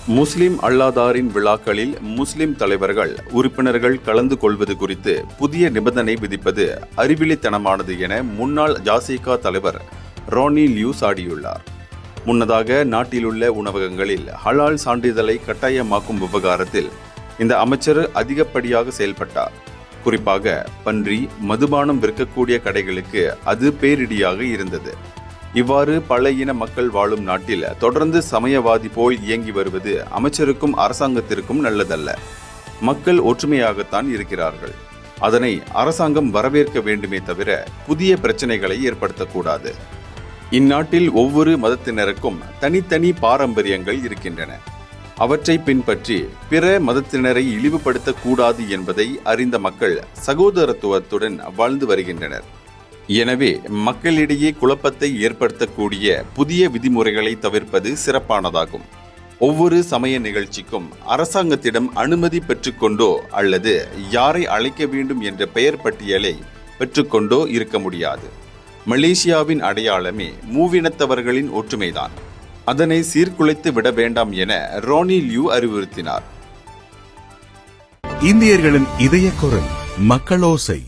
முஸ்லிம் அல்லாதாரின் விழாக்களில் முஸ்லிம் தலைவர்கள் உறுப்பினர்கள் கலந்து கொள்வது குறித்து புதிய நிபந்தனை விதிப்பது அறிவிலித்தனமானது என முன்னாள் ஜாசிகா தலைவர் ரானி லியூ சாடியுள்ளார். முன்னதாக நாட்டிலுள்ள உணவகங்களில் ஹலால் சான்றிதழை கட்டாயமாக்கும் விவகாரத்தில் இந்த அமைச்சர் அதிகப்படியாக செயல்பட்டார். குறிப்பாக பன்றி, மதுபானம் விற்கக்கூடிய கடைகளுக்கு அது பேரிடியாக இருந்தது. இவ்வாறு பல இன மக்கள் வாழும் நாட்டில் தொடர்ந்து சமயவாதி போல் இயங்கி வருவது அமைச்சருக்கும் அரசாங்கத்திற்கும் நல்லதல்ல. மக்கள் ஒற்றுமையாகத்தான் இருக்கிறார்கள். அதனை அரசாங்கம் வரவேற்க வேண்டுமே தவிர புதிய பிரச்சனைகளை ஏற்படுத்தக்கூடாது. இந்நாட்டில் ஒவ்வொரு மதத்தினருக்கும் தனித்தனி பாரம்பரியங்கள் இருக்கின்றன. அவற்றை பின்பற்றி பிற மதத்தினரை இழிவுபடுத்தக்கூடாது என்பதை அறிந்த மக்கள் சகோதரத்துவத்துடன் வாழ்ந்து வருகின்றனர். எனவே மக்களிடையே குழப்பத்தை ஏற்படுத்தக்கூடிய புதிய விதிமுறைகளை தவிர்ப்பது சிறப்பானதாகும். ஒவ்வொரு சமய நிகழ்ச்சிக்கும் அரசாங்கத்திடம் அனுமதி பெற்றுக்கொண்டோ அல்லது யாரை அழைக்க வேண்டும் என்ற பெயர் பட்டியலை பெற்றுக்கொண்டோ இருக்க முடியாது. மலேசியாவின் அடையாளமே மூவினத்தவர்களின் ஒற்றுமைதான். அதனை சீர்குலைத்து விட வேண்டாம் என ரானி லியூ அறிவுறுத்தினார். இந்தியர்களின் இதய குரல் மக்களோசை.